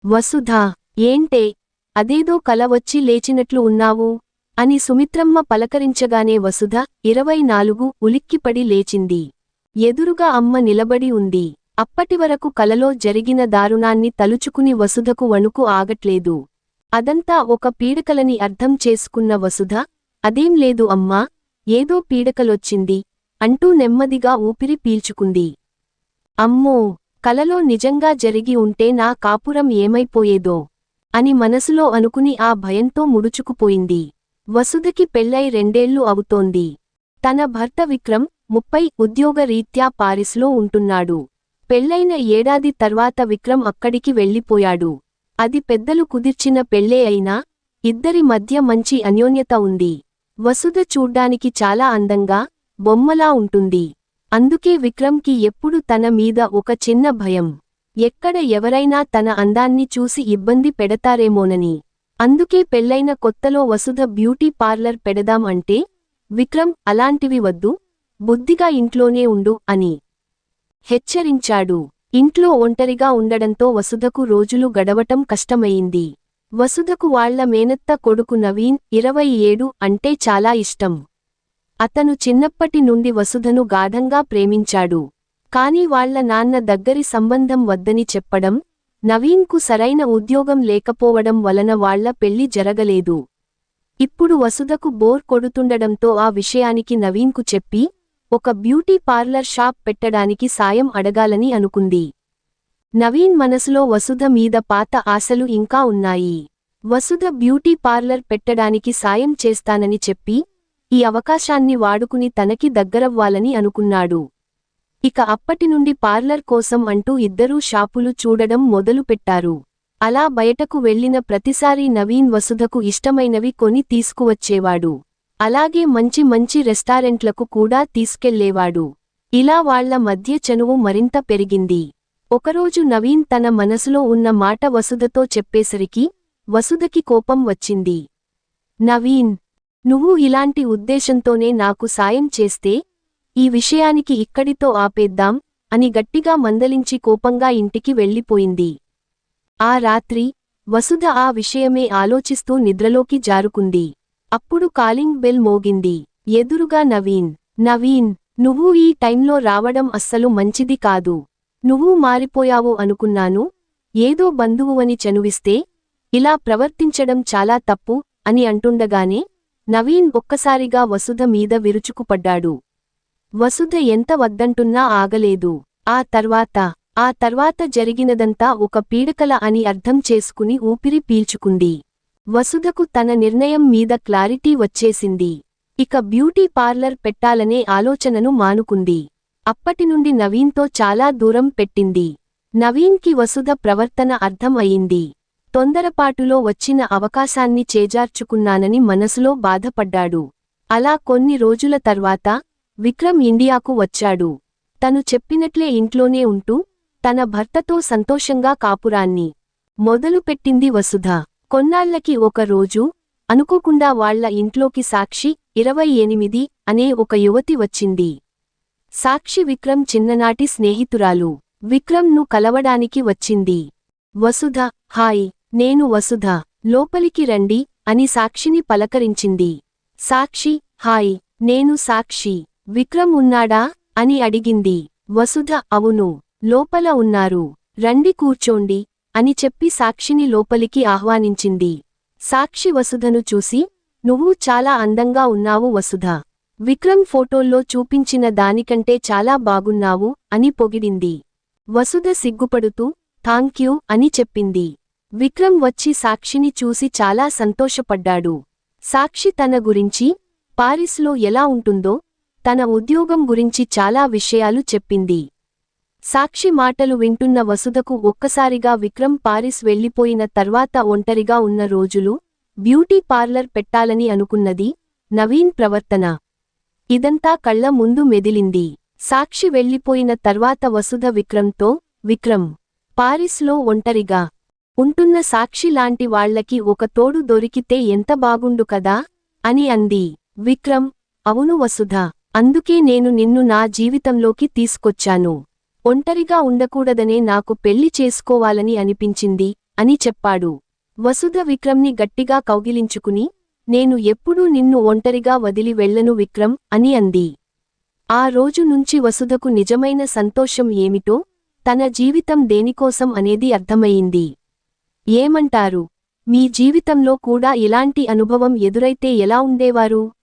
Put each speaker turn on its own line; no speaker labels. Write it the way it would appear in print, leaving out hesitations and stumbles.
వసుధా, ఏంటే అదేదో కల వచ్చి లేచినట్లు ఉన్నావు అని సుమిత్రమ్మ పలకరించగానే వసుధ 24 ఉలిక్కిపడి లేచింది. ఎదురుగా అమ్మ నిలబడి ఉంది. అప్పటివరకు కలలో జరిగిన దారుణాన్ని తలుచుకుని వసుధకు వణుకు ఆగట్లేదు. అదంతా ఒక పీడకలని అర్థం చేసుకున్న వసుధ, అదేం లేదు అమ్మా, ఏదో పీడకలొచ్చింది అంటూ నెమ్మదిగా ఊపిరి పీల్చుకుంది. అమ్మో, కలలో నిజంగా జరిగి ఉంటే నా కాపురం ఏమైపోయేదో అని మనసులో అనుకుని ఆ భయంతో ముడుచుకుపోయింది. వసుధకి పెళ్లై 2 ఏళ్లు అవుతోంది. తన భర్త విక్రమ్ 30 ఉద్యోగరీత్యా పారిస్లో ఉంటున్నాడు. పెళ్లైన ఏడాది తర్వాత విక్రమ్ అక్కడికి వెళ్ళిపోయాడు. అది పెద్దలు కుదిర్చిన పెళ్లే అయినా ఇద్దరి మధ్య మంచి అన్యోన్యత ఉంది. వసుధ చూడ్డానికి చాలా అందంగా, బొమ్మలా ఉంటుంది. అందుకే విక్రమ్కి ఎప్పుడు తన మీద ఒక చిన్న భయం. ఎక్కడ ఎవరైనా తన అందాన్ని చూసి ఇబ్బంది పెడతారేమోనని. అందుకే పెళ్లైన కొత్తలో వసుధ బ్యూటీ పార్లర్ పెడదాం అంటే విక్రమ్ అలాంటివి వద్దు, బుద్ధిగా ఇంట్లోనే ఉండు అని హెచ్చరించాడు. ఇంట్లో ఒంటరిగా ఉండడంతో వసుధకు రోజులు గడవటం కష్టమయింది. వసుధకు వాళ్ల మేనత్త కొడుకు నవీన్ 27 అంటే చాలా ఇష్టం. అతను చిన్నప్పటి నుండి వసుధను గాఢంగా ప్రేమించాడు. కాని వాళ్ల నాన్న దగ్గరి సంబంధం వద్దని చెప్పడం, నవీన్కు సరైన ఉద్యోగం లేకపోవడం వలన వాళ్ల పెళ్లి జరగలేదు. ఇప్పుడు వసుధకు బోర్ కొడుతుండడంతో ఆ విషయానికి నవీన్కు చెప్పి ఒక బ్యూటీ పార్లర్ షాప్ పెట్టడానికి సాయం అడగాలని అనుకుంది. నవీన్ మనసులో వసుధ మీద పాత ఆశలు ఇంకా ఉన్నాయి. వసుధ బ్యూటీ పార్లర్ పెట్టడానికి సాయం చేస్తానని చెప్పి ఈ అవకాశాన్ని వాడుకుని తనకి దగ్గరవ్వాలని అనుకున్నాడు. ఇక అప్పటినుండి పార్లర్ కోసం అంటూ ఇద్దరూ షాపులు చూడడం మొదలుపెట్టారు. అలా బయటకు వెళ్లిన ప్రతిసారీ నవీన్ వసుధకు ఇష్టమైనవి కొని తీసుకువచ్చేవాడు. అలాగే మంచి మంచి రెస్టారెంట్లకు కూడా తీసుకెళ్లేవాడు. ఇలా వాళ్ల మధ్య చనువు మరింత పెరిగింది. ఒకరోజు నవీన్ తన మనసులో ఉన్న మాట వసుధతో చెప్పేసరికి వసుధకి కోపం వచ్చింది. నవీన్, నువ్వు ఇలాంటి ఉద్దేశంతోనే నాకు సాయం చేస్తే ఈ విషయానికి ఇక్కడితో ఆపేద్దాం అని గట్టిగా మందలించి కోపంగా ఇంటికి వెళ్ళిపోయింది. ఆ రాత్రి వసుధ ఆ విషయమే ఆలోచిస్తూ నిద్రలోకి జారుకుంది. అప్పుడు కాలింగ్ బెల్ మోగింది. ఎదురుగా నవీన్. నవీన్, నువ్వు ఈ టైంలో రావడం అస్సలు మంచిది కాదు. నువ్వు మారిపోయావు అనుకున్నాను. ఏదో బంధువువని చనువిస్తే ఇలా ప్రవర్తించడం చాలా తప్పు అని అంటుండగానే నవీన్ ఒక్కసారిగా వసుధ మీద విరుచుకుపడ్డాడు. వసుధ ఎంత వద్దంటున్నా ఆగలేదు. ఆ తర్వాత జరిగినదంతా ఒక పీడకల అని అర్థం చేసుకుని ఊపిరి పీల్చుకుంది. వసుధకు తన నిర్ణయం మీద క్లారిటీ వచ్చేసింది. ఇక బ్యూటీ పార్లర్ పెట్టాలనే ఆలోచనను మానుకుంది. అప్పటినుండి నవీన్తో చాలా దూరం పెట్టింది. నవీన్కి వసుధ ప్రవర్తన అర్థం అయింది. తొందరపాటులో వచ్చిన అవకాశాన్ని చేజార్చుకున్నానని మనసులో బాధపడ్డాడు. అలా కొన్ని రోజుల తర్వాత విక్రమ్ ఇండియాకు వచ్చాడు. తను చెప్పినట్లే ఇంట్లోనే ఉంటూ తన భర్తతో సంతోషంగా కాపురాన్ని మొదలుపెట్టింది వసుధ. కొన్నాళ్లకి ఒక రోజు అనుకోకుండా వాళ్ల ఇంట్లోకి సాక్షి 28 అనే ఒక యువతి వచ్చింది. సాక్షి విక్రమ్ చిన్ననాటి స్నేహితురాలు. విక్రమ్ను కలవడానికి వచ్చింది. వసుధ, హాయ్, నేను వసుధ, లోపలికి రండి అని సాక్షిని పలకరించింది. సాక్షి, హాయ్, నేను సాక్షి, విక్రమ్ ఉన్నాడా అని అడిగింది. వసుధ, అవును, లోపల ఉన్నారు, రండి కూర్చోండి అని చెప్పి సాక్షిని లోపలికి ఆహ్వానించింది. సాక్షి వసుధను చూసి, నువ్వు చాలా అందంగా ఉన్నావు వసుధ, విక్రమ్ ఫోటోల్లో చూపించిన దానికంటే చాలా బాగున్నావు అని పొగిడింది. వసుధ సిగ్గుపడుతూ థాంక్యూ అని చెప్పింది. విక్రమ్ వచ్చి సాక్షిని చూసి చాలా సంతోషపడ్డాడు. సాక్షి తన గురించి, పారిస్లో ఎలా ఉంటుందో, తన ఉద్యోగం గురించి చాలా విషయాలు చెప్పింది. సాక్షి మాటలు వింటున్న వసుధకు ఒక్కసారిగా విక్రమ్ పారిస్ వెళ్లిపోయిన తర్వాత ఒంటరిగా ఉన్న రోజులు, బ్యూటీ పార్లర్ పెట్టాలని అనుకున్నది, నవీన్ ప్రవర్తన, ఇదంతా కళ్ల ముందు మెదిలింది. సాక్షి వెళ్లిపోయిన తర్వాత వసుధ విక్రమ్తో, విక్రమ్, పారిస్లో ఒంటరిగా ఉంటున్న సాక్షి లాంటి వాళ్లకి ఒక తోడు దొరికితే ఎంత బాగుండు కదా అని అంది. విక్రమ్, అవును వసుధ, అందుకే నేను నిన్ను నా జీవితంలోకి తీసుకొచ్చాను. ఒంటరిగా ఉండకూడదనే నాకు పెళ్లి చేసుకోవాలని అనిపించింది అని చెప్పాడు. వసుధ విక్రమ్ని గట్టిగా కౌగిలించుకుని, నేను ఎప్పుడూ నిన్ను ఒంటరిగా వదిలి వెళ్ళను విక్రమ్ అని అంది. ఆ రోజు నుంచి వసుధకు నిజమైన సంతోషం ఏమిటో, తన జీవితం దేనికోసం అనేది అర్థమయింది. ఏమంటారు? మీ జీవితంలో కూడా ఇలాంటి అనుభవం ఎదురైతే ఎలా ఉండేవారు?